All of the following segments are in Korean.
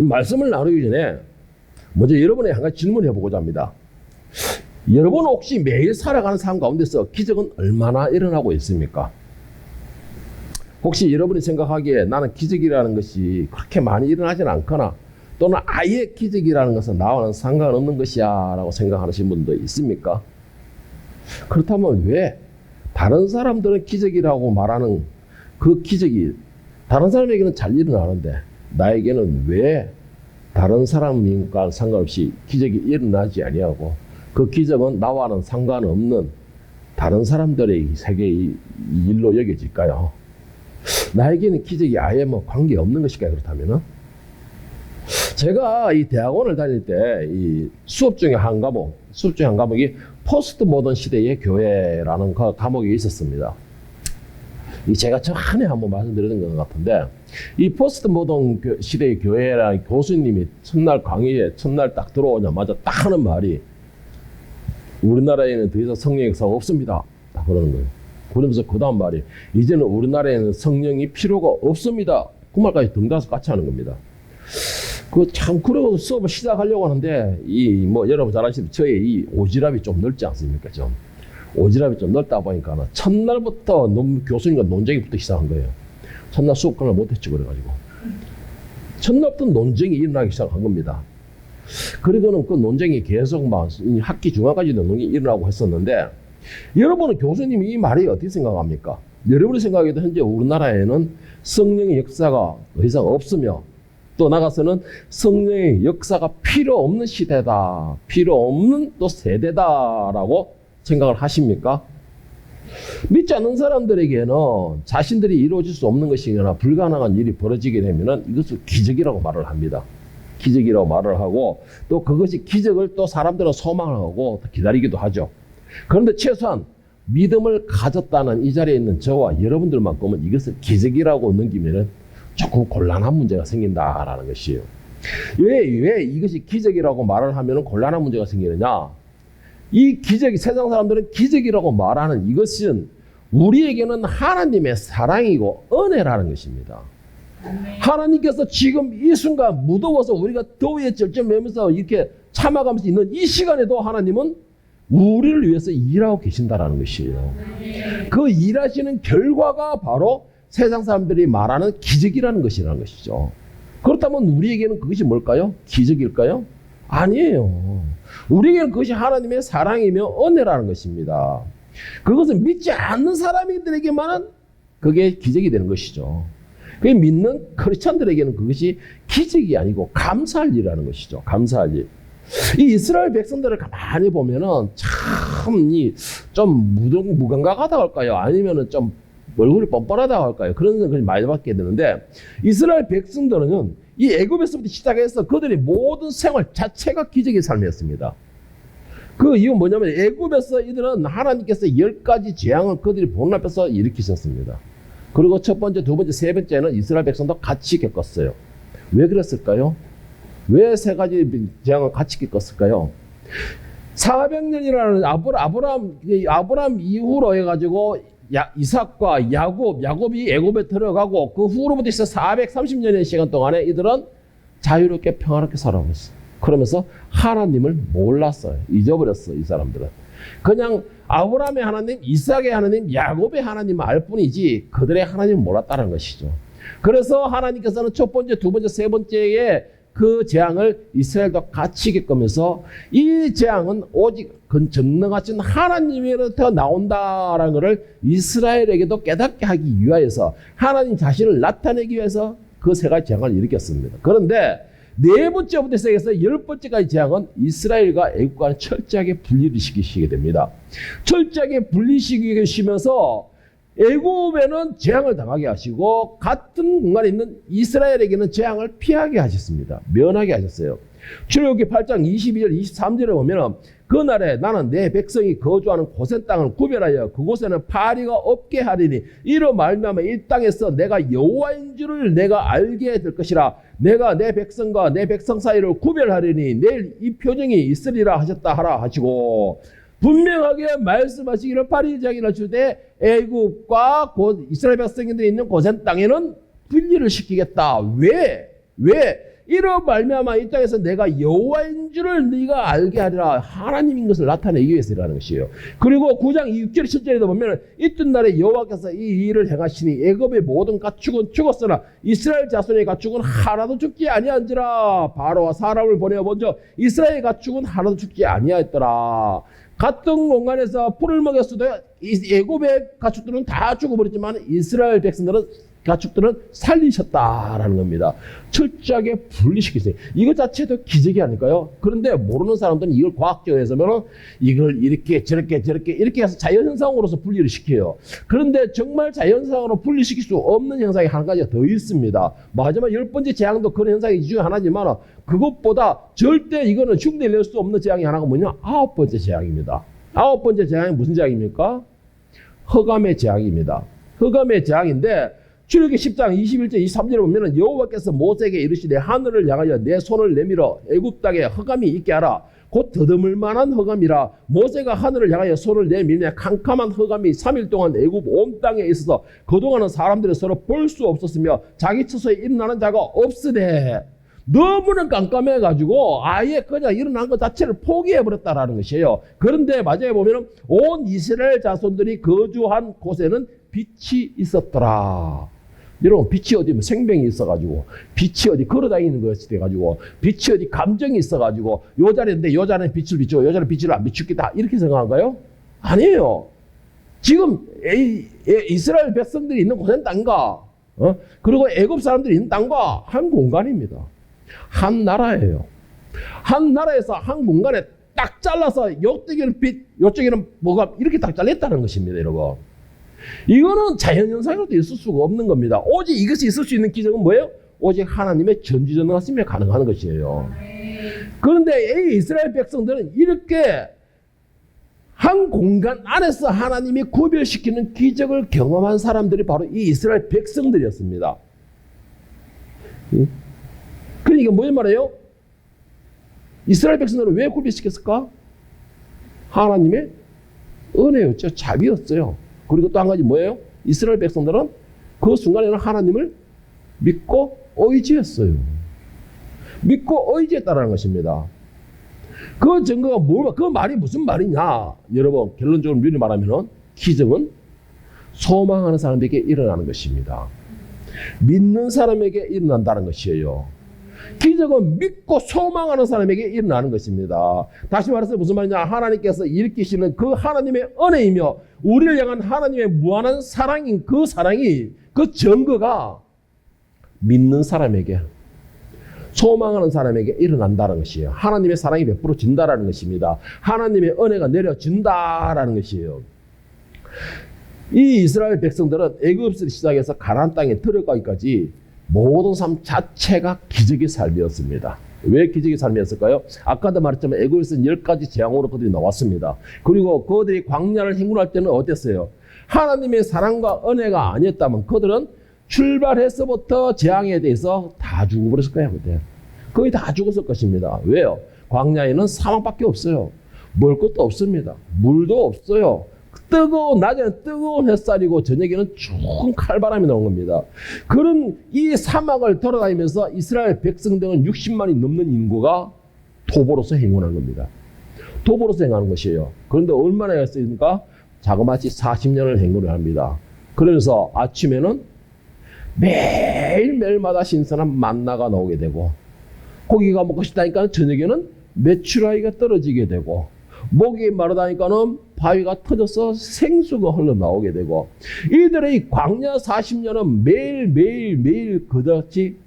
말씀을 나누기 전에 먼저 여러분에게 한 가지 질문을 해보고자 합니다. 여러분 혹시 매일 살아가는 삶 가운데서 기적은 얼마나 일어나고 있습니까? 혹시 여러분이 생각하기에 나는 기적이라는 것이 그렇게 많이 일어나지는 않거나 또는 아예 기적이라는 것은 나와는 상관없는 것이야 라고 생각하시는 분도 있습니까? 그렇다면 왜 다른 사람들은 기적이라고 말하는 그 기적이 다른 사람에게는 잘 일어나는데 나에게는 왜 다른 사람과 상관없이 기적이 일어나지 아니하고 그 기적은 나와는 상관없는 다른 사람들의 세계의 일로 여겨질까요? 나에게는 기적이 아예 관계없는 것일까요? 그렇다면은 제가 이 대학원을 다닐 때 이 수업 중에 한 과목이 포스트 모던 시대의 교회라는 과목이 있었습니다. 제가 전에 한번 말씀드렸던 것 같은데 이 포스트 모던 시대의 교회라는 교수님이 첫날 강의에 첫날 딱 들어오자마자 딱 하는 말이 우리나라에는 더 이상 성령 역사가 없습니다. 딱 그러는 거예요. 그러면서 그 다음 말이 이제는 우리나라에는 성령이 필요가 없습니다. 그 말까지 등다서 같이 하는 겁니다. 그러고 수업을 시작하려고 하는데 여러분 잘 아시는 저의 이 오지랖이 좀 넓지 않습니까? 좀 오지랖이 좀 넓다 보니까 첫날부터 교수님과 논쟁이 붙기 시작한 거예요. 첫날 수업 그날 못했죠. 그래가지고 첫날부터 논쟁이 일어나기 시작한 겁니다. 그리고는 그 논쟁이 계속 학기 중간까지도 논쟁이 일어나고 했었는데 여러분은 교수님이 이 말이 어떻게 생각합니까? 여러분이 생각해도 현재 우리나라에는 성령의 역사가 더 이상 없으며 또 나가서는 성령의 역사가 필요 없는 시대다, 필요 없는 또 세대다라고 생각을 하십니까? 믿지 않는 사람들에게는 자신들이 이루어질 수 없는 것이거나 불가능한 일이 벌어지게 되면 이것을 기적이라고 말을 합니다. 기적이라고 말을 하고 또 그것이 기적을 또 사람들은 소망을 하고 기다리기도 하죠. 그런데 최소한 믿음을 가졌다는 이 자리에 있는 저와 여러분들만큼은 이것을 기적이라고 넘기면 조금 곤란한 문제가 생긴다라는 것이에요. 왜 이것이 기적이라고 말을 하면 곤란한 문제가 생기느냐? 이 기적이 세상 사람들은 기적이라고 말하는 이것은 우리에게는 하나님의 사랑이고 은혜라는 것입니다. 하나님께서 지금 이 순간 무더워서 우리가 더위에 쩔쩔매면서 이렇게 참아가면서 있는 이 시간에도 하나님은 우리를 위해서 일하고 계신다라는 것이에요. 그 일하시는 결과가 바로 세상 사람들이 말하는 기적이라는 것이죠. 그렇다면 우리에게는 그것이 뭘까요? 기적일까요? 아니에요. 우리에게는 그것이 하나님의 사랑이며 은혜라는 것입니다. 그것은 믿지 않는 사람들에게만은 그게 기적이 되는 것이죠. 그 믿는 크리스천들에게는 그것이 기적이 아니고 감사할 일이라는 것이죠. 감사할 일. 이 이스라엘 백성들을 가만히 보면은 좀 무감각하다고 할까요? 아니면은 좀 얼굴이 뻔뻔하다고 할까요? 그런 생각을 많이 받게 되는데 이스라엘 백성들은 이 애굽에서부터 시작해서 그들의 모든 생활 자체가 기적의 삶이었습니다. 그 이유는 뭐냐면 애굽에서 이들은 하나님께서 10가지 재앙을 그들이 보는 앞에서 일으키셨습니다. 그리고 첫 번째, 두 번째, 세 번째는 이스라엘 백성도 같이 겪었어요. 왜 그랬을까요? 왜 3가지 재앙을 같이 겪었을까요? 400년이라는 아브라함 이후로 해가지고 이삭과 야곱이 애굽에 들어가고 그 후로부터 있어 430년의 시간 동안에 이들은 자유롭게 평화롭게 살아왔어요. 그러면서 하나님을 몰랐어요. 잊어버렸어, 이 사람들은. 그냥 아브라함의 하나님, 이삭의 하나님, 야곱의 하나님을 알 뿐이지 그들의 하나님을 몰랐다는 것이죠. 그래서 하나님께서는 첫 번째, 두 번째, 세 번째에 그 재앙을 이스라엘도 같이 겪으면서 이 재앙은 오직 전능하신 하나님으로부터 나온다라는 것을 이스라엘에게도 깨닫게 하기 위하여서 하나님 자신을 나타내기 위해서 그 3가지 재앙을 일으켰습니다. 그런데 4번째부터 시작해서 10번째까지 재앙은 이스라엘과 애국과는 철저하게 분리를 시키시게 됩니다. 철저하게 분리시키시면서 애굽에는 재앙을 당하게 하시고 같은 공간에 있는 이스라엘에게는 재앙을 피하게 하셨습니다. 면하게 하셨어요. 출애굽기 8장 22절 23절에 보면 그날에 나는 내 백성이 거주하는 고센 땅을 구별하여 그곳에는 파리가 없게 하리니 이로 말미암아 이 땅에서 내가 여호와인 줄을 내가 알게 될 것이라. 내가 내 백성과 내 백성 사이를 구별하리니 내일 이 표징이 있으리라 하셨다 하라 하시고 분명하게 말씀하시기를 파리 장이라 주되 애굽과 이스라엘 백성들이 있는 고센 땅에는 분리를 시키겠다. 왜? 이로 말미암아 이 땅에서 내가 여호와인 줄을 네가 알게 하리라. 하나님인 것을 나타내기 위해서라는 것이에요. 그리고 9장 6절 7절에도 보면 이튿날에 여호와께서 이 일을 행하시니 애굽의 모든 가축은 죽었으나 이스라엘 자손의 가축은 하나도 죽지 아니한지라. 바로와 사람을 보내어 먼저 이스라엘 가축은 하나도 죽지 아니하였더라. 같은 공간에서 풀을 먹였어도 애굽의 가축들은 다 죽어버렸지만 이스라엘 가축들은 살리셨다라는 겁니다. 철저하게 분리시키세요. 이것 자체도 기적이 아닐까요? 그런데 모르는 사람들은 이걸 과학적으로 해서면 이걸 이렇게 저렇게 이렇게 해서 자연현상으로서 분리를 시켜요. 그런데 정말 자연현상으로 분리시킬 수 없는 현상이 한 가지가 더 있습니다. 마지막 10번째 재앙도 그런 현상이 이 중에 하나지만 그것보다 절대 이거는 흉내를 낼 수 없는 재앙이 하나가 뭐냐? 9번째 재앙입니다. 9번째 재앙이 무슨 재앙입니까? 흑암의 재앙입니다. 흑암의 재앙인데 출애굽기 10장 21절 23절에 보면 여호와께서 모세에게 이르시되 하늘을 향하여 내 손을 내밀어 애굽 땅에 흑암이 있게 하라. 곧 더듬을 만한 흑암이라. 모세가 하늘을 향하여 손을 내밀며 캄캄한 흑암이 3일 동안 애굽 온 땅에 있어서 그동안은 사람들이 서로 볼 수 없었으며 자기 처소에 일어나는 자가 없으되 너무나 깜깜해가지고 아예 그냥 일어난 것 자체를 포기해버렸다라는 것이에요. 그런데 마지막에 보면 온 이스라엘 자손들이 거주한 곳에는 빛이 있었더라. 여러분, 빛이 어디 뭐 생명이 있어가지고, 빛이 어디 걸어다니는 것이 돼가지고, 빛이 어디 감정이 있어가지고, 요 자리인데 요 자리는 빛을 비추고 요 자리는 빛을 안 비추겠다. 이렇게 생각한가요? 아니에요. 지금 이스라엘 백성들이 있는 곳은 땅과 그리고 애굽 사람들이 있는 땅과 한 공간입니다. 한 나라예요. 한 나라에서 한 공간에 딱 잘라서 이쪽에는 빛, 이쪽에는 뭐가 이렇게 딱 잘렸다는 것입니다, 여러분. 이거는 자연현상으로도 있을 수가 없는 겁니다. 오직 이것이 있을 수 있는 기적은 뭐예요? 오직 하나님의 전지전능하심에 가능한 것이에요. 그런데 이 이스라엘 백성들은 이렇게 한 공간 안에서 하나님이 구별시키는 기적을 경험한 사람들이 바로 이 이스라엘 백성들이었습니다. 그러니까 뭐란 말이에요? 이스라엘 백성들은 왜 구별시켰을까? 하나님의 은혜였죠. 자비였어요. 그리고 또 한 가지 뭐예요? 이스라엘 백성들은 그 순간에는 하나님을 믿고 의지했어요. 믿고 의지했다는 것입니다. 그 증거가 뭐, 그 말이 무슨 말이냐? 여러분, 결론적으로 미리 말하면 기적은 소망하는 사람에게 일어나는 것입니다. 믿는 사람에게 일어난다는 것이에요. 기적은 믿고 소망하는 사람에게 일어나는 것입니다. 다시 말해서 무슨 말이냐? 하나님께서 일으키시는 그 하나님의 은혜이며 우리를 향한 하나님의 무한한 사랑인 그 사랑이 그 증거가 믿는 사람에게 소망하는 사람에게 일어난다는 것이에요. 하나님의 사랑이 베풀어진다라는 것입니다. 하나님의 은혜가 내려진다라는 것이에요. 이 이스라엘 백성들은 애굽에서 시작해서 가나안 땅에 들어가기까지 모든 삶 자체가 기적의 삶이었습니다. 왜 기적의 삶이었을까요? 아까도 말했지만 애굽에서는 10가지 재앙으로 그들이 나왔습니다. 그리고 그들이 광야를 행군할 때는 어땠어요? 하나님의 사랑과 은혜가 아니었다면 그들은 출발해서부터 재앙에 대해서 다 죽어버렸을 거예요. 그때. 거의 다 죽었을 것입니다. 왜요? 광야에는 사막밖에 없어요. 먹을 것도 없습니다. 물도 없어요. 낮에는 뜨거운 햇살이고 저녁에는 추운 칼바람이 나온 겁니다. 그런 이 사막을 돌아다니면서 이스라엘 백성들은 60만이 넘는 인구가 도보로서 행군한 겁니다. 도보로서 행하는 것이에요. 그런데 얼마나 했으니까 자그마치 40년을 행군을 합니다. 그러면서 아침에는 매일매일마다 신선한 만나가 나오게 되고 고기가 먹고 싶다니까 저녁에는 메추라기가 떨어지게 되고 목이 마르다니까는 바위가 터져서 생수가 흘러나오게 되고 이들의 광야 40년은 매일 그같이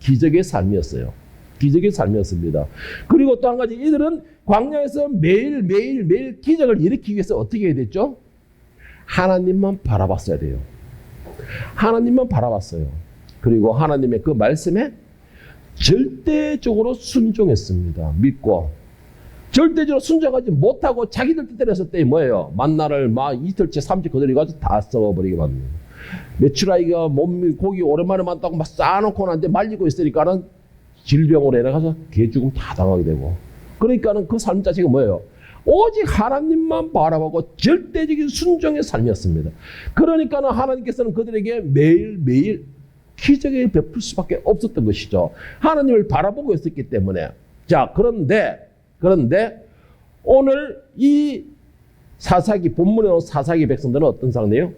기적의 삶이었어요. 기적의 삶이었습니다. 그리고 또 한 가지 이들은 광야에서 매일 기적을 일으키기 위해서 어떻게 해야 됐죠? 하나님만 바라봤어야 돼요. 하나님만 바라봤어요. 그리고 하나님의 그 말씀에 절대적으로 순종했습니다. 믿고 절대적으로 순종하지 못하고 자기들 뜻대로 했을 때 뭐예요? 만나를 막 이틀째 3주 거들이 가지고 다 썩어버리게 만듭니다. 메추라기가 고기 오랜만에 만났다고 막 쌓아놓고 나는데 말리고 있으니까는 질병으로 해나가서 개죽음 다 당하게 되고 그러니까는 그 삶 자체가 뭐예요? 오직 하나님만 바라보고 절대적인 순종의 삶이었습니다. 그러니까는 하나님께서는 그들에게 매일 기적을 베풀 수밖에 없었던 것이죠. 하나님을 바라보고 있었기 때문에. 자, 그런데 오늘 이 본문에 나온 사사기 백성들은 어떤 상태예요?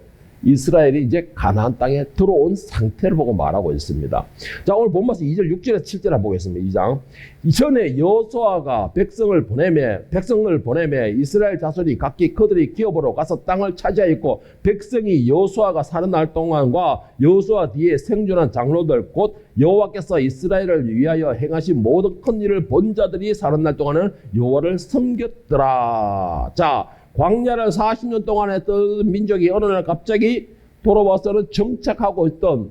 이스라엘이 이제 가나안 땅에 들어온 상태를 보고 말하고 있습니다. 자, 오늘 본문에서 2절, 6절에 7절 한번 보겠습니다. 2장. 이전에 여호수아가 백성을 보내매 이스라엘 자손이 각기 그들의 기업으로 가서 땅을 차지하였고, 백성이 여호수아가 사는 날 동안과 여호수아 뒤에 생존한 장로들 곧 여호와께서 이스라엘을 위하여 행하신 모든 큰 일을 본 자들이 사는 날 동안은 여호와를 섬겼더라. 자, 광야를 40년 동안 했던 민족이 어느 날 갑자기 돌아와서는 정착하고 있던,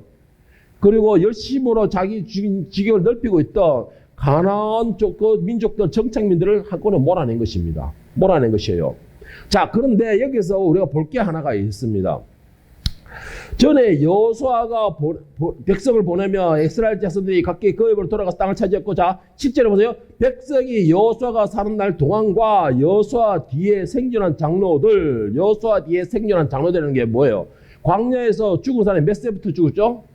그리고 열심으로 자기 지경을 넓히고 있던 가나안 쪽 그 민족들, 정착민들을 한꺼번에 몰아낸 것입니다. 몰아낸 것이에요. 자, 그런데 여기서 우리가 볼 게 하나가 있습니다. 전에 여호수아가 백성을 보내며 이스라엘 자손들이 각기 그 입으로 돌아가서 땅을 차지했고, 자 10절에 보세요. 백성이 여호수아가 사는 날 동안과 여호수아 뒤에 생존한 장로들이라는 게 뭐예요? 광야에서 죽은 사람이 몇 세부터 죽었죠?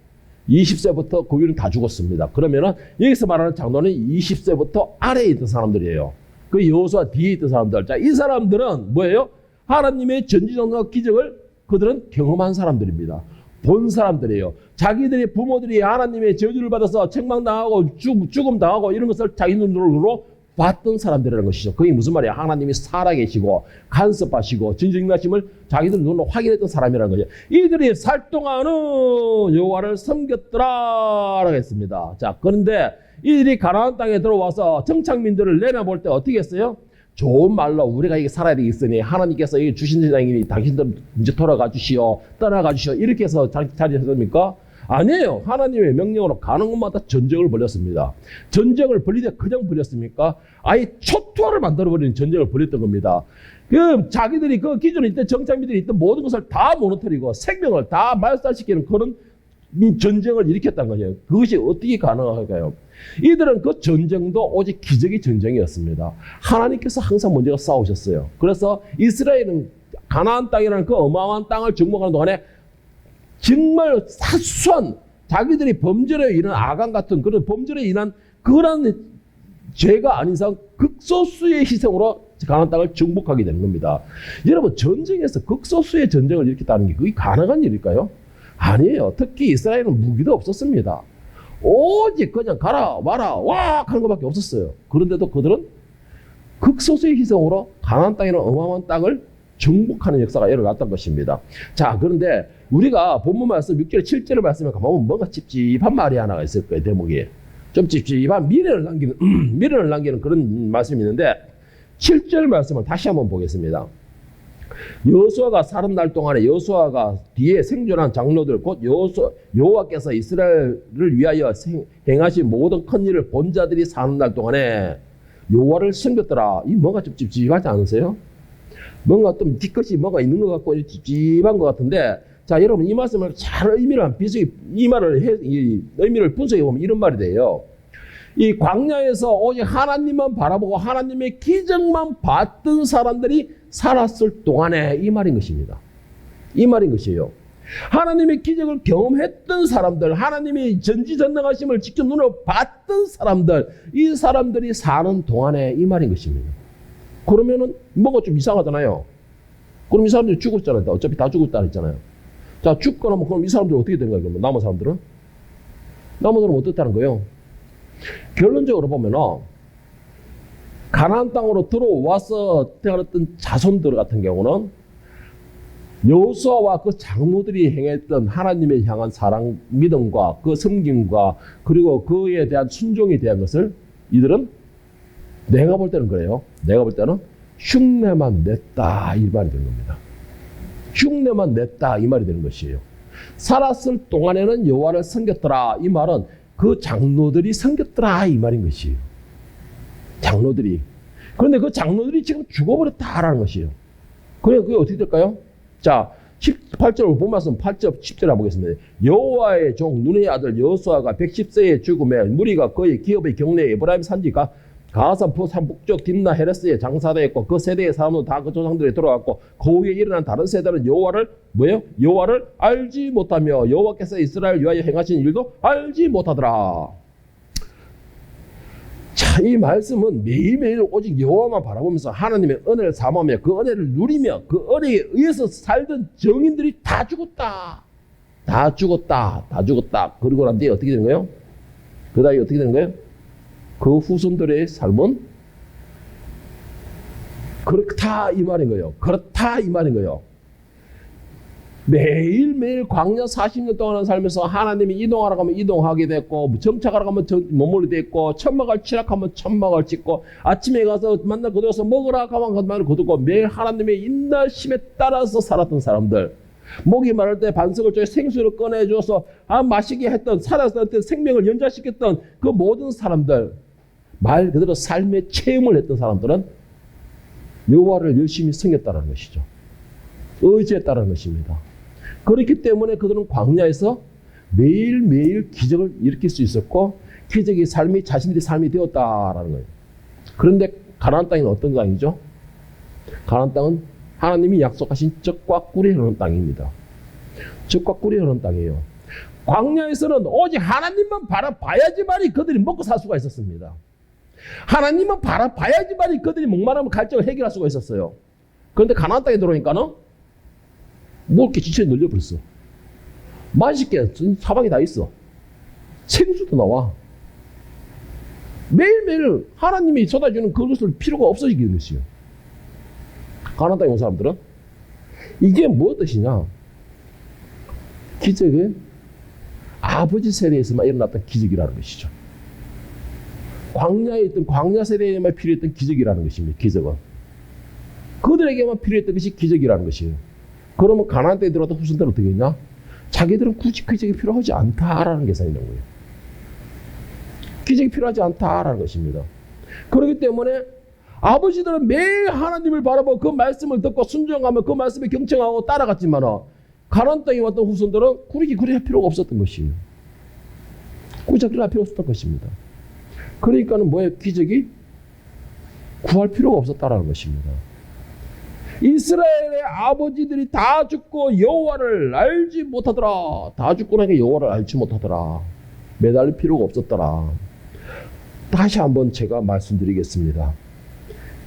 20세부터 그 위는 다 죽었습니다. 그러면은 여기서 말하는 장로는 20세부터 아래에 있던 사람들이에요. 그 여호수아 뒤에 있던 사람들. 자, 이 사람들은 뭐예요? 하나님의 전지전능한 기적을 그들은 경험한 사람들입니다. 본 사람들이에요. 자기들의 부모들이 하나님의 저주를 받아서 책망당하고 죽음당하고 이런 것을 자기 눈으로 봤던 사람들이라는 것이죠. 그게 무슨 말이야? 하나님이 살아계시고 간섭하시고 전지전능하심을 자기들 눈으로 확인했던 사람이라는 거죠. 이들이 살 동안은 여호와를 섬겼더라라고 했습니다. 자, 그런데 이들이 가나안 땅에 들어와서 정착민들을 내려볼 때 어떻게 했어요? 좋은 말로 우리가 이게 살아야 되겠으니 하나님께서 이게 주신 세상이니 당신들 이제 돌아가 주시오, 떠나가 주시오, 이렇게 해서 자리했습니까? 아니에요. 하나님의 명령으로 가는 곳마다 전쟁을 벌였습니다. 전쟁을 벌리되 그냥 벌였습니까? 아예 초토화를 만들어버리는 전쟁을 벌였던 겁니다. 자기들이 그 기존에 있던 정착민들이 있던 모든 것을 다 무너뜨리고 생명을 다 말살시키는 그런 전쟁을 일으켰다는 거예요. 그것이 어떻게 가능할까요? 이들은 그 전쟁도 오직 기적의 전쟁이었습니다. 하나님께서 항상 먼저 싸우셨어요. 그래서 이스라엘은 가나안 땅이라는 그 어마어마한 땅을 정복하는 동안에 정말 사소한 자기들이 범죄로 인한 아간 같은 그런 범죄로 인한 그런 죄가 아닌 이상 극소수의 희생으로 가나안 땅을 정복하게 되는 겁니다. 여러분, 전쟁에서 극소수의 전쟁을 일으켰다는 게 그게 가능한 일일까요? 아니에요. 특히 이스라엘은 무기도 없었습니다. 오직 그냥 가라 와라 와 하는 것밖에 없었어요. 그런데도 그들은 극소수의 희생으로 가나안 땅이라는 어마어마한 땅을 정복하는 역사가 일어났던 것입니다. 자, 그런데 우리가 본문 말씀 6절 7절을 말씀에 가보면 뭔가 찝찝한 말이 하나가 있을 거예요. 대목이 좀 찝찝한 미련을 남기는 그런 말씀이 있는데 7절 말씀을 다시 한번 보겠습니다. 여호수아가 사는 날 동안에 여호수아가 뒤에 생존한 장로들 곧 여호와께서 이스라엘을 위하여 행하신 모든 큰 일을 본 자들이 사는 날 동안에 여호와를 섬겼더라. 이 뭔가 좀 찝찝하지 않으세요? 뭔가 좀 뒤끝이 뭐가 있는 것 같고 찝찝한 것 같은데, 자, 여러분 이 말씀을 잘 의미를 분석해 보면 이런 말이 돼요. 이 광야에서 오직 하나님만 바라보고 하나님의 기적만 봤던 사람들이 살았을 동안에 이 말인 것입니다. 이 말인 것이에요. 하나님의 기적을 경험했던 사람들, 하나님의 전지전능하심을 직접 눈으로 봤던 사람들, 이 사람들이 사는 동안에 이 말인 것입니다. 그러면은 뭐가 좀 이상하잖아요. 그럼 이 사람들이 죽었잖아요. 어차피 다 죽었다 했잖아요. 자, 죽거나 뭐 그럼 이 사람들은 어떻게 되는 거예요? 그러면 남은 사람들은 어떻다는 거예요? 결론적으로 보면은 가나안 땅으로 들어와서 태어났던 자손들 같은 경우는 여호수아와 그 장로들이 행했던 하나님에 향한 사랑, 믿음과 그 섬김과 그리고 그에 대한 순종에 대한 것을 이들은 내가 볼 때는 그래요. 내가 볼 때는 흉내만 냈다 이 말이 되는 겁니다. 흉내만 냈다 이 말이 되는 것이에요. 살았을 동안에는 여호와를 섬겼더라 이 말은 그 장로들이 섬겼더라 이 말인 것이에요. 장로들이. 그런데 그 장로들이 지금 죽어버렸다라는 것이에요. 그게 어떻게 될까요? 자, 18절을 본 말씀 8절 10절에 한번 보겠습니다. 여호와의 종 눈의 아들 여호수아가 110세에 죽음에 무리가 그의 기업의 경내에 에브라임 산지가 가산 북쪽 딥나 헤레스에 장사되었고 그 세대의 사람은 다 그 조상들이 들어갔고 그 후에 일어난 다른 세대는 여호와를 뭐예요? 여호와를 알지 못하며 여호와께서 이스라엘 위하여 행하신 일도 알지 못하더라. 자, 이 말씀은 매일매일 오직 여호와만 바라보면서 하나님의 은혜를 사모하며 그 은혜를 누리며 그 은혜에 의해서 살던 정인들이 다 죽었다. 다 죽었다. 다 죽었다. 그리고 난 뒤에 어떻게 되는 거예요? 그 다음에 어떻게 되는 거예요? 그 후손들의 삶은 그렇다 이 말인 거예요. 그렇다 이 말인 거예요. 매일매일 광야 40년 동안 살면서 하나님이 이동하라고 하면 이동하게 됐고 정착하라고 하면 머물게 됐고 천막을 치라하면 천막을 짓고 아침에 가서 만날 거두어서 먹으라 하면 만날 거두고 매일 하나님의 인내심에 따라서 살았던 사람들, 목이 마를 때 반석을 쪼여 생수를 꺼내줘서 마시게 했던, 살았을 때 생명을 연장시켰던 그 모든 사람들, 말 그대로 삶의 체험을 했던 사람들은 여호와를 열심히 섬겼다는 것이죠. 의지했다는 것입니다. 그렇기 때문에 그들은 광야에서 매일매일 기적을 일으킬 수 있었고 기적의 삶이 자신들의 삶이 되었다라는 거예요. 그런데 가나안 땅은 어떤 땅이죠? 가나안 땅은 하나님이 약속하신 젖과 꿀이 흐르는 땅입니다. 젖과 꿀이 흐르는 땅이에요. 광야에서는 오직 하나님만 바라봐야지만이 그들이 먹고 살 수가 있었습니다. 하나님만 바라봐야지만이 그들이 목마름을 갈증을 해결할 수가 있었어요. 그런데 가나안 땅에 들어오니까는 먹을 게 지천에 늘려버렸어. 마실 게 사방에 다 있어. 생수도 나와. 매일매일 하나님이 쏟아주는 그것을 필요가 없어지게 된 것이에요. 가나안 땅에 온 사람들은 이게 무엇 뜻이냐? 기적은 아버지 세대에서만 일어났던 기적이라는 것이죠. 광야에 있던 광야 세대에만 필요했던 기적이라는 것입니다. 기적은 그들에게만 필요했던 것이 기적이라는 것이에요. 그러면 가나안 땅에 들어왔던 후손들은 어떻게 했냐? 자기들은 굳이 기적이 필요하지 않다라는 계산이 있는 거예요. 기적이 필요하지 않다라는 것입니다. 그렇기 때문에 아버지들은 매일 하나님을 바라보고 그 말씀을 듣고 순종하며 그 말씀에 경청하고 따라갔지만 가나안 땅에 왔던 후손들은 굳이 그래야 필요가 없었던 것이에요. 굳이 그래야 필요 없었던 것입니다. 그러니까는 뭐예요? 기적이 구할 필요가 없었다라는 것입니다. 이스라엘의 아버지들이 다 죽고 여호와를 알지 못하더라. 다 죽고 나니까 여호와를 알지 못하더라. 매달릴 필요가 없었더라. 다시 한번 제가 말씀드리겠습니다.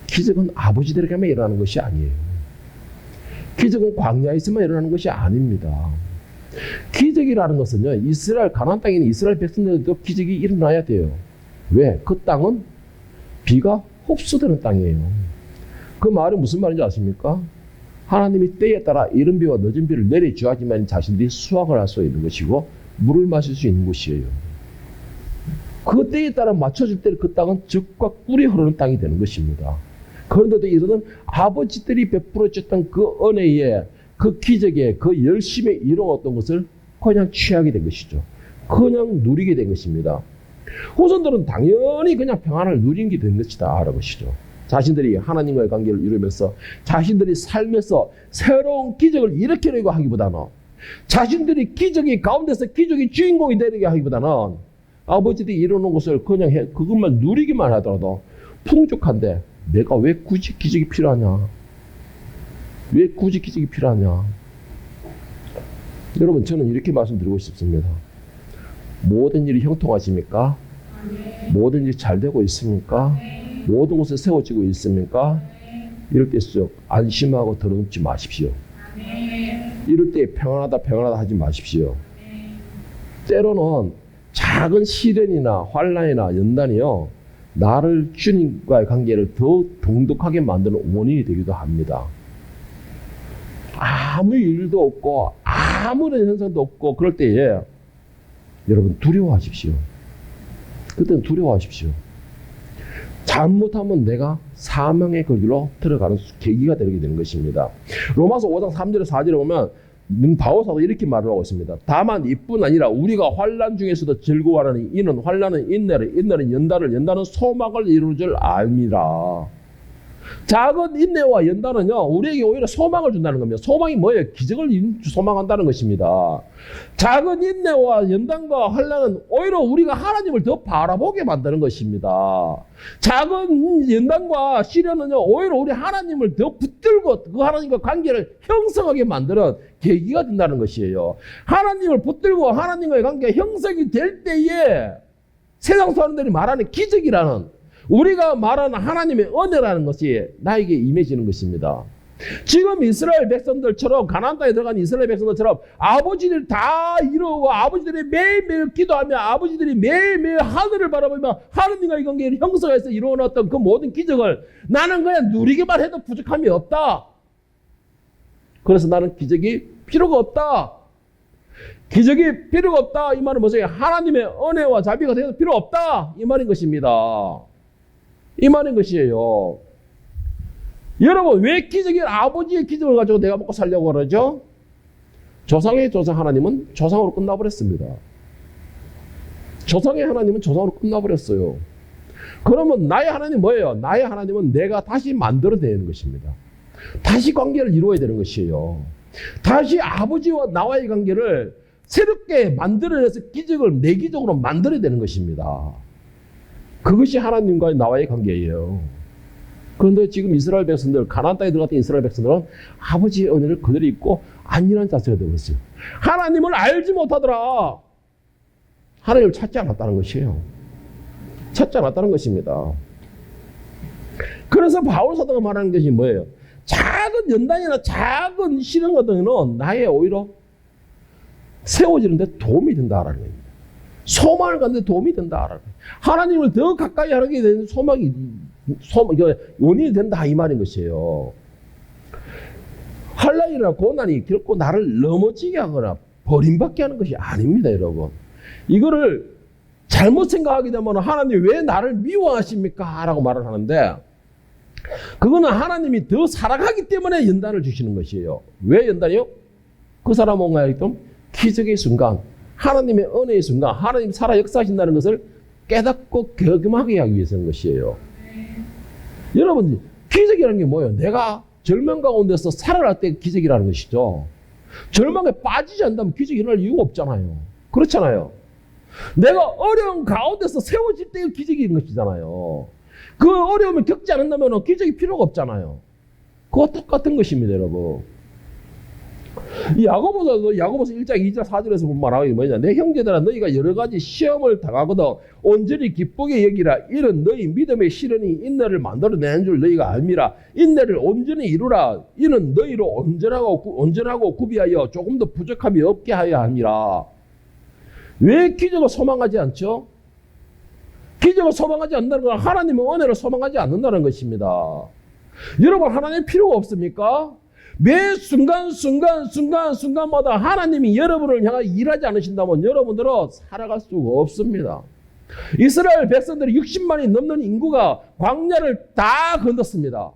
기적은 아버지들에게만 일어나는 것이 아니에요. 기적은 광야에서만 일어나는 것이 아닙니다. 기적이라는 것은요, 이스라엘 가나안 땅에 있는 이스라엘 백성들도 기적이 일어나야 돼요. 왜? 그 땅은 비가 흡수되는 땅이에요. 그 말은 무슨 말인지 아십니까? 하나님이 때에 따라 이른 비와 늦은 비를 내려주어야지만 자신들이 수확을 할 수 있는 것이고 물을 마실 수 있는 것이에요. 그 때에 따라 맞춰줄 때 그 땅은 젖과 꿀이 흐르는 땅이 되는 것입니다. 그런데도 이들은 아버지들이 베풀어줬던 그 은혜에, 그 기적에, 그 열심에 이루었던 것을 그냥 취하게 된 것이죠. 그냥 누리게 된 것입니다. 후손들은 당연히 그냥 평안을 누리게 된 것이다 라는 것이죠. 자신들이 하나님과의 관계를 이루면서 자신들이 삶에서 새로운 기적을 일으키려고 하기보다는, 자신들이 기적이 가운데서 기적의 주인공이 되려고 하기보다는 아버지들이 이루는 것을 그냥 그것만 누리기만 하더라도 풍족한데 내가 왜 굳이 기적이 필요하냐? 왜 굳이 기적이 필요하냐? 여러분, 저는 이렇게 말씀드리고 싶습니다. 모든 일이 형통하십니까? 모든 일이 잘 되고 있습니까? 모든 곳에 세워지고 있습니까? 이럴 때일수록 안심하고 더럽지 마십시오. 이럴 때 평안하다 하지 마십시오. 때로는 작은 시련이나 환난이나 연단이요, 나를 주님과의 관계를 더 돈독하게 만드는 원인이 되기도 합니다. 아무 일도 없고 아무런 현상도 없고 그럴 때에 여러분 두려워하십시오. 그때는 두려워하십시오. 잘못하면 내가 사망의 거리로 들어가는 계기가 되게 되는 것입니다. 로마서 5장 3절에 4절에 보면 바오사도 이렇게 말을 하고 있습니다. 다만 이뿐 아니라 우리가 환난 중에서도 즐거워하는 이는 환난은 인내를, 인내는 연단을, 연단은 소망을 이루는 줄 압니다. 작은 인내와 연단은요, 우리에게 오히려 소망을 준다는 겁니다. 소망이 뭐예요? 기적을 소망한다는 것입니다. 작은 인내와 연단과 환난은 오히려 우리가 하나님을 더 바라보게 만드는 것입니다. 작은 연단과 시련은요, 오히려 우리 하나님을 더 붙들고 그 하나님과 관계를 형성하게 만드는 계기가 된다는 것이에요. 하나님을 붙들고 하나님과의 관계가 형성이 될 때에 세상 사람들이 말하는 기적이라는, 우리가 말하는 하나님의 은혜라는 것이 나에게 임해지는 것입니다. 지금 이스라엘 백성들처럼, 가나안 땅에 들어간 이스라엘 백성들처럼 아버지들 다 이루고 아버지들이 매일매일 기도하며 아버지들이 매일매일 하늘을 바라보며 하나님과의 관계를 형성해서 이루어놨던 그 모든 기적을 나는 그냥 누리기만 해도 부족함이 없다. 그래서 나는 기적이 필요가 없다. 기적이 필요가 없다. 이 말은 뭐죠? 하나님의 은혜와 자비가 되어서 필요 없다. 이 말인 것입니다. 이 말인 것이에요. 여러분, 왜 아버지의 기적을 가지고 내가 먹고 살려고 그러죠? 조상의 조상 하나님은 조상으로 끝나버렸습니다. 조상의 하나님은 조상으로 끝나버렸어요. 그러면 나의 하나님 뭐예요? 나의 하나님은 내가 다시 만들어내는 것입니다. 다시 관계를 이루어야 되는 것이에요. 다시 아버지와 나와의 관계를 새롭게 만들어내서 기적을 내 기적으로 만들어야 되는 것입니다. 그것이 하나님과의 나와의 관계예요. 그런데 지금 이스라엘 백성들, 가나안 땅에 들어갔던 이스라엘 백성들은 아버지의 은혜를 그대로 잊고 안일한 자세가 되었어요. 하나님을 알지 못하더라. 하나님을 찾지 않았다는 것이에요. 찾지 않았다는 것입니다. 그래서 바울 사도가 말하는 것이 뭐예요? 작은 연단이나 작은 시련 같은 경우는 나의 오히려 세워지는데 도움이 된다라는 겁니다. 소망을 갖는 데 도움이 된다라는 거예요. 하나님을 더 가까이 하게 되는 원인이 된다 이 말인 것이에요. 환난이나 고난이 결코 나를 넘어지게 하거나 버림받게 하는 것이 아닙니다, 여러분. 이거를 잘못 생각하게 되면 하나님이 왜 나를 미워하십니까? 라고 말을 하는데, 그거는 하나님이 더 사랑하기 때문에 연단을 주시는 것이에요. 왜 연단이요? 그 사람은 뭔가 했던 기적의 순간, 하나님의 은혜의 순간, 하나님 살아 역사하신다는 것을 깨닫고 경험하게 하기 위해서인 것이에요. 여러분, 기적이라는 게 뭐예요? 내가 절망 가운데서 살아날 때 기적이라는 것이죠. 절망에 빠지지 않는다면 기적이 일어날 이유가 없잖아요. 그렇잖아요. 내가 어려운 가운데서 세워질 때의 기적인 것이잖아요. 그 어려움을 겪지 않는다면 기적이 필요가 없잖아요. 그거 똑같은 것입니다, 여러분. 이 야고보서 1장 2절 4절에서 본 말하기 뭐냐? 내 형제들아, 너희가 여러 가지 시험을 당하거든 온전히 기쁘게 여기라. 이는 너희 믿음의 시련이 인내를 만들어내는 줄 너희가 알미라. 인내를 온전히 이루라. 이는 너희로 온전하고 구비하여 조금도 부족함이 없게 하여 함이라. 왜 기적을 소망하지 않죠? 기적을 소망하지 않는다는 건 하나님의 은혜를 소망하지 않는다는 것입니다. 여러분, 하나님 필요가 없습니까? 매 순간마다 하나님이 여러분을 향해 일하지 않으신다면 여러분들은 살아갈 수가 없습니다. 이스라엘 백성들이 60만이 넘는 인구가 광야를 다 건넜습니다.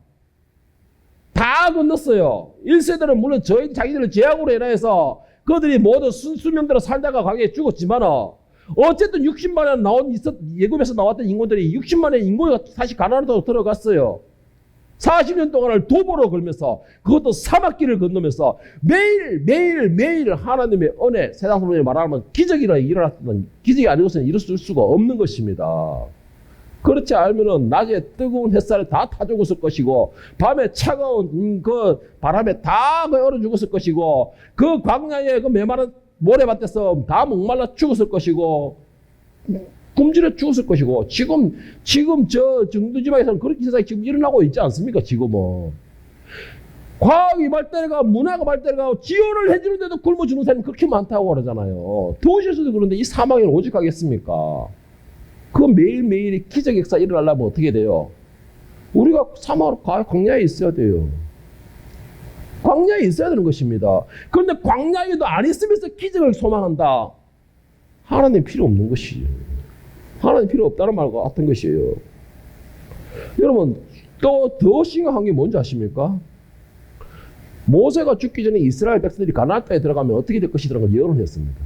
다 건넜어요. 1세들은 물론 자기들의 죄악으로 인해서 그들이 모두 수명대로 살다가 광야에 죽었지만 어쨌든 60만에 예굽에서 나왔던 인구들이 60만의 인구가 다시 가나안으로 들어갔어요. 40년 동안을 도보로 걸면서, 그것도 사막길을 건너면서 매일 하나님의 은혜, 세상 사람들이 말하면 기적이라 일어났던, 기적이 아니고서는 일어설 수가 없는 것입니다. 그렇지 않으면 낮에 뜨거운 햇살에 다 타 죽었을 것이고, 밤에 차가운 그 바람에 다 얼어 죽었을 것이고, 그 광야에 그 메마른 모래밭에서 다 목말라 죽었을 것이고, 굶주려 죽었을 것이고, 지금 저 정도 지방에서는 그렇게 세상이 지금 일어나고 있지 않습니까? 지금은 과학이 발달해가 문화가 발달해가 지원을 해주는데도 굶어 죽는 사람이 그렇게 많다고 그러잖아요. 더우셔서도 그런데 이 사망에 오직하겠습니까? 그 매일매일이 기적 역사 일어나려면 어떻게 돼요? 우리가 사막으로 광야에 있어야 돼요. 광야에 있어야 되는 것입니다. 그런데 광야에도 안 있으면서 기적을 소망한다. 하나님 필요 없는 것이에요. 하나님 필요 없다는 말과 같은 것이에요. 여러분, 또 더 심각한 게 뭔지 아십니까? 모세가 죽기 전에 이스라엘 백성들이 가나안 땅에 들어가면 어떻게 될 것이라는 걸 예언을 했습니다.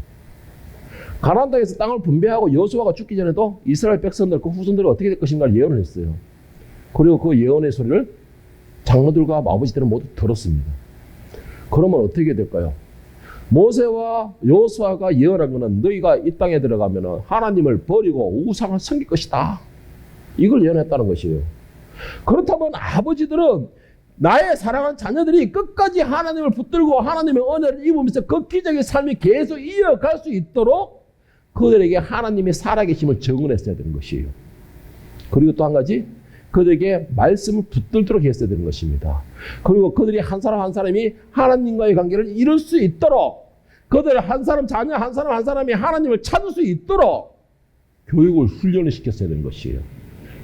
가나안 땅에서 땅을 분배하고 여호수아가 죽기 전에도 이스라엘 백성들 그 후손들이 어떻게 될 것인가를 예언을 했어요. 그리고 그 예언의 소리를 장로들과 아버지들은 모두 들었습니다. 그러면 어떻게 될까요? 모세와 여호수아가 예언한 것은 너희가 이 땅에 들어가면 하나님을 버리고 우상을 섬길 것이다. 이걸 예언했다는 것이에요. 그렇다면 아버지들은 나의 사랑하는 자녀들이 끝까지 하나님을 붙들고 하나님의 은혜를 입으면서 그 기적의 삶이 계속 이어갈 수 있도록 그들에게 하나님의 살아계심을 증언했어야 되는 것이에요. 그리고 또 한 가지, 그들에게 말씀을 붙들도록 했어야 되는 것입니다. 그리고 그들이 한 사람 한 사람이 하나님과의 관계를 이룰 수 있도록, 그들 한 사람 자녀 한 사람 한 사람이 하나님을 찾을 수 있도록 교육을 훈련을 시켰어야 되는 것이에요.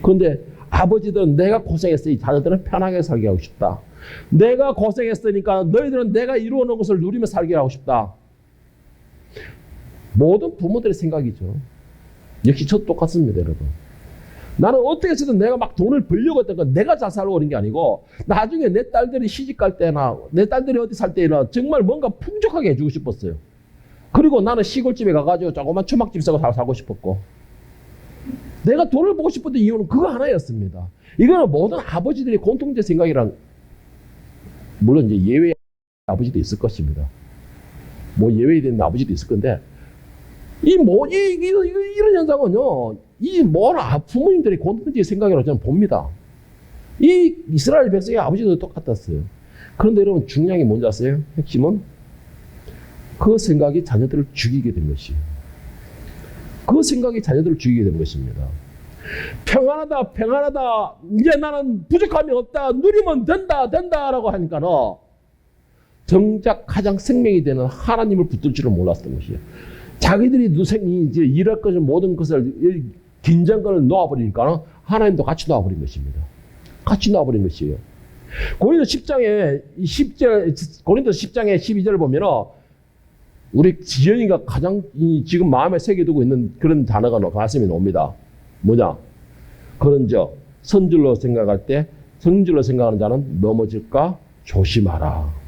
그런데 아버지들은 내가 고생했으니 자녀들은 편하게 살게 하고 싶다. 내가 고생했으니까 너희들은 내가 이루어놓은 것을 누리며 살게 하고 싶다. 모든 부모들의 생각이죠. 역시 저도 똑같습니다, 여러분. 나는 어떻게 해서든 내가 막 돈을 벌려고 했던 건 내가 잘 살고 그런 게 아니고 나중에 내 딸들이 시집갈 때나 내 딸들이 어디 살 때나 정말 뭔가 풍족하게 해주고 싶었어요. 그리고 나는 시골집에 가가지고 조그만 초막집 사고 살고 싶었고, 내가 돈을 보고 싶었던 이유는 그거 하나였습니다. 이거는 모든 아버지들의 공통된 생각이란, 물론 이제 예외 아버지도 있을 것입니다. 뭐 예외된 아버지도 있을 건데, 이런 현상은요, 부모님들의 공통적인 생각이라고 저는 봅니다. 이 이스라엘 백성의 아버지도 똑같았어요. 그런데 여러분, 중요한 게 뭔지 아세요? 핵심은 그 생각이 자녀들을 죽이게 된 것이에요. 그 생각이 자녀들을 죽이게 된 것입니다. 평안하다, 평안하다, 이제 나는 부족함이 없다, 누리면 된다라고 하니까는 정작 가장 생명이 되는 하나님을 붙들 줄을 몰랐던 것이에요. 자기들이 이제 일할 것을 모든 것을 긴장감을 놓아버리니까 하나님도 같이 놓아버린 것입니다. 같이 놓아버린 것이에요. 고린도 10장에 12절을 보면은 우리 지연이가 가장 지금 마음에 새겨두고 있는 그런 단어가 가슴에 나옵니다. 뭐냐? 그런즉 성질로 생각하는 자는 넘어질까 조심하라.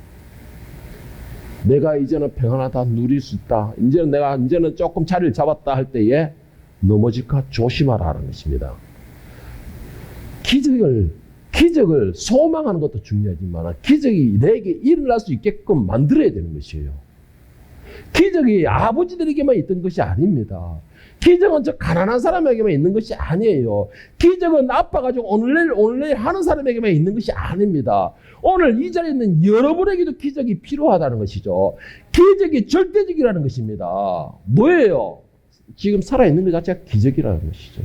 내가 이제는 평안하다, 누릴 수 있다, 이제는 조금 자리를 잡았다 할 때에 넘어질까 조심하라는 것입니다. 기적을 소망하는 것도 중요하지만 기적이 내게 일어날 수 있게끔 만들어야 되는 것이에요. 기적이 아버지들에게만 있던 것이 아닙니다. 기적은 저 가난한 사람에게만 있는 것이 아니에요. 기적은 아파가지고 오늘 하는 사람에게만 있는 것이 아닙니다. 오늘 이 자리에 있는 여러분에게도 기적이 필요하다는 것이죠. 기적이 절대적이라는 것입니다. 뭐예요? 지금 살아있는 것 자체가 기적이라는 것이죠.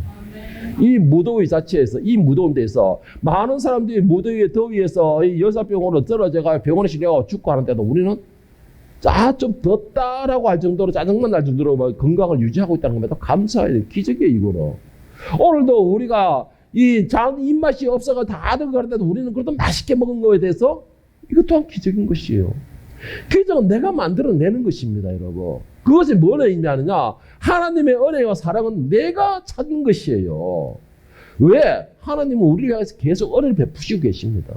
이 무더위 자체에서, 이 무더운 데서 많은 사람들이 무더위에 더위에서 열사병으로 떨어져가 병원에 실려가고 죽고 하는데도 우리는 좀 덥다라고 할 정도로, 짜증만 날 정도로 건강을 유지하고 있다는 겁니다. 감사해야 될 기적이에요, 이거는. 오늘도 우리가 입맛이 없어가 다들 그러는데도 우리는 그래도 맛있게 먹은 거에 대해서 이것 또한 기적인 것이에요. 기적은 내가 만들어내는 것입니다, 여러분. 그것이 뭘 의미하느냐? 하나님의 은혜와 사랑은 내가 찾는 것이에요. 왜? 하나님은 우리를 향해서 계속 은혜를 베푸시고 계십니다.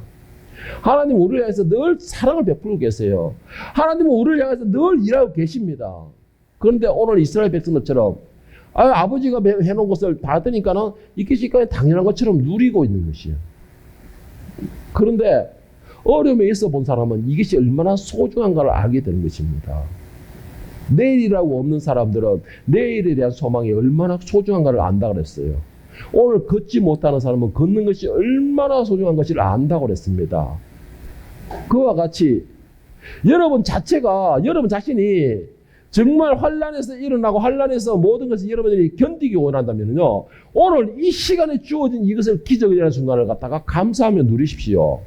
하나님은 우리를 향해서 늘 사랑을 베풀고 계세요. 하나님은 우리를 향해서 늘 일하고 계십니다. 그런데 오늘 이스라엘 백성들처럼 아버지가 해놓은 것을 받으니까는 이것이 당연한 것처럼 누리고 있는 것이에요. 그런데 어려움에 있어 본 사람은 이것이 얼마나 소중한가를 알게 되는 것입니다. 내일이라고 없는 사람들은 내일에 대한 소망이 얼마나 소중한가를 안다고 그랬어요. 오늘 걷지 못하는 사람은 걷는 것이 얼마나 소중한 것을 안다고 그랬습니다. 그와 같이 여러분 자신이 정말 환난에서 일어나고 환난에서 모든 것을 여러분들이 견디기 원한다면요, 오늘 이 시간에 주어진 이것을 기적이라는 순간을 갖다가 감사하며 누리십시오.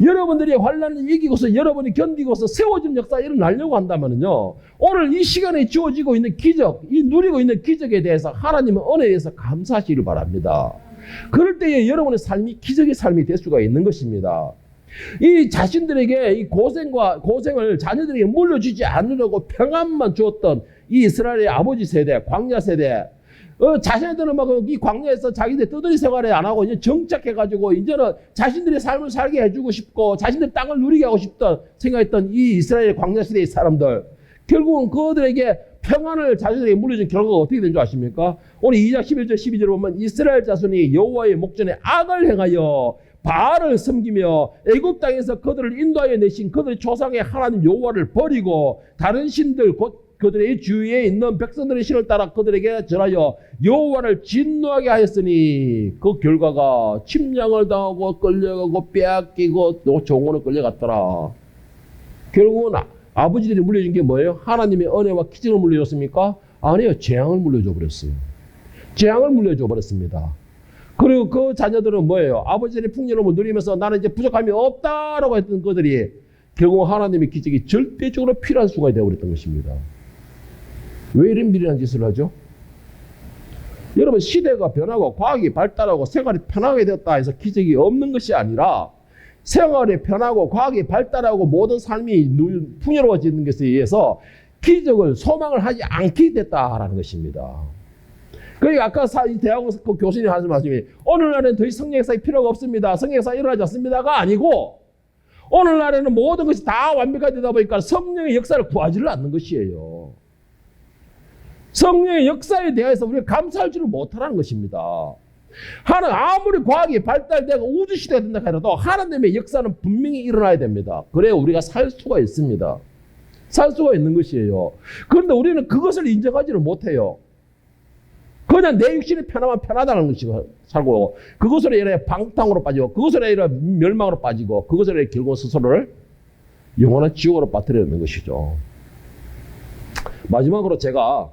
여러분들이 환난을 이기고서 여러분이 견디고서 세워진 역사가 일어나려고 한다면요, 오늘 이 시간에 주어지고 있는 기적, 이 누리고 있는 기적에 대해서 하나님의 은혜에 대해서 감사하시기를 바랍니다. 그럴 때에 여러분의 삶이 기적의 삶이 될 수가 있는 것입니다. 이 자신들에게 이 고생을 자녀들에게 물려주지 않으려고 평안만 주었던 이 이스라엘의 아버지 세대, 광야 세대, 자신들은 막 이 광야에서 자기들 떠돌이 생활을 안 하고 이제 정착해가지고 이제는 자신들의 삶을 살게 해주고 싶고 자신들 땅을 누리게 하고 싶던 생각했던 이 이스라엘 광야 시대의 사람들, 결국은 그들에게 평안을 자신들에게 물려준 결과가 어떻게 된 줄 아십니까? 오늘 2장 11절 12절을 보면 이스라엘 자손이 여호와의 목전에 악을 행하여 바알을 섬기며 애굽 땅에서 그들을 인도하여 내신 그들의 조상의 하나님 여호와를 버리고 다른 신들 곧 그들의 주위에 있는 백성들의 신을 따라 그들에게 절하여 여호와를 진노하게 하였으니 그 결과가 침략을 당하고 끌려가고 빼앗기고 또 종으로 끌려갔더라. 결국은 아버지들이 물려준 게 뭐예요? 하나님의 은혜와 기적을 물려줬습니까? 아니요. 재앙을 물려줘 버렸어요. 재앙을 물려줘 버렸습니다. 그리고 그 자녀들은 뭐예요? 아버지들의 풍요로움을 누리면서 나는 이제 부족함이 없다라고 했던 그들이 결국 하나님의 기적이 절대적으로 필요한 순간이 되어버렸던 것입니다. 왜 이런 미련한 짓을 하죠? 여러분, 시대가 변하고 과학이 발달하고 생활이 편하게 되었다 해서 기적이 없는 것이 아니라 생활이 편하고 과학이 발달하고 모든 삶이 풍요로워지는 것에 의해서 기적을 소망을 하지 않게 됐다라는 것입니다. 그러니까 아까 대학원 그 교수님이 하신 말씀이 오늘날에는 더 이상 성령의 역사가 필요가 없습니다. 성령의 역사가 일어나지 않습니다가 아니고 오늘날에는 모든 것이 다 완벽하게 되다 보니까 성령의 역사를 구하지를 않는 것이에요. 성령의 역사에 대해서 우리가 감사할 줄을 못하라는 것입니다. 아무리 과학이 발달되고 우주시대가 된다 하더라도 하나님의 역사는 분명히 일어나야 됩니다. 그래야 우리가 살 수가 있습니다. 살 수가 있는 것이에요. 그런데 우리는 그것을 인정하지를 못해요. 그냥 내 육신이 편하면 편하다는 것이고 살고 그것으로 인해 방탕으로 빠지고 그것으로 인해 멸망으로 빠지고 그것으로 인해 결국 스스로를 영원한 지옥으로 빠뜨리는 것이죠. 마지막으로 제가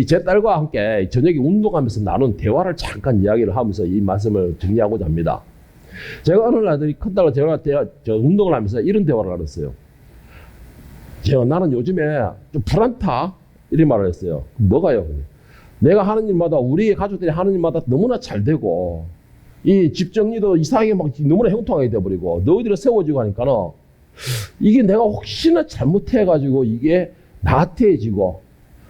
제 딸과 함께 저녁에 운동하면서 나눈 대화를 잠깐 이야기를 하면서 이 말씀을 정리하고자 합니다. 제가 어느 날 큰 딸과 제가 운동을 하면서 이런 대화를 나눴어요. 나는 요즘에 좀 불안타 이런 말을 했어요. 뭐가요? 내가 하느님마다 우리 가족들이 하느님마다 너무나 잘 되고 이 집 정리도 이상하게 막 너무나 형통하게 돼버리고 너희들이 세워지고 하니까는 이게 내가 혹시나 잘못해가지고 이게 나태해지고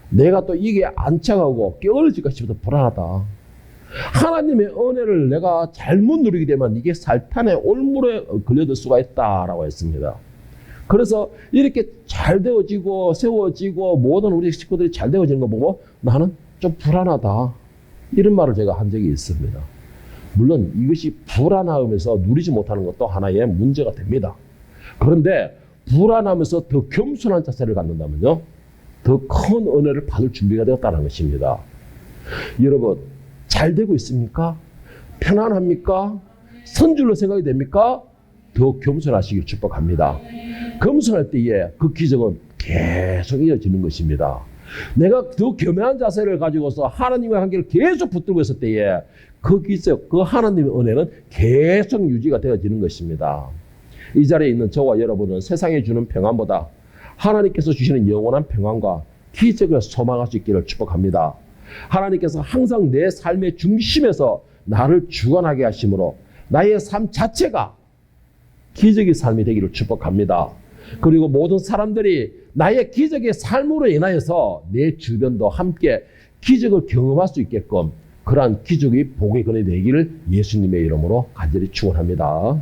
내가 또 이게 안착하고 깨어질까 싶어서 불안하다. 하나님의 은혜를 내가 잘못 누리게 되면 이게 사탄의 올무에 걸려들 수가 있다라고 했습니다. 그래서 이렇게 잘 되어지고 세워지고 모든 우리 식구들이 잘 되어지는 거 보고 나는 좀 불안하다. 이런 말을 제가 한 적이 있습니다. 물론 이것이 불안하면서 누리지 못하는 것도 하나의 문제가 됩니다. 그런데 불안하면서 더 겸손한 자세를 갖는다면요. 더 큰 은혜를 받을 준비가 되었다는 것입니다. 여러분, 잘 되고 있습니까? 편안합니까? 선줄로 생각이 됩니까? 더 겸손하시길 축복합니다. 겸손할 때에 그 기적은 계속 이어지는 것입니다. 내가 더 겸허한 자세를 가지고서 하나님의 관계를 계속 붙들고 있을 때에 그 기적, 그 하나님의 은혜는 계속 유지가 되어지는 것입니다. 이 자리에 있는 저와 여러분은 세상에 주는 평안보다 하나님께서 주시는 영원한 평안과 기적을 소망할 수 있기를 축복합니다. 하나님께서 항상 내 삶의 중심에서 나를 주관하게 하심으로 나의 삶 자체가 기적의 삶이 되기를 축복합니다. 그리고 모든 사람들이 나의 기적의 삶으로 인하여서 내 주변도 함께 기적을 경험할 수 있게끔 그러한 기적의 복의 근원이 되기를 예수님의 이름으로 간절히 축원합니다.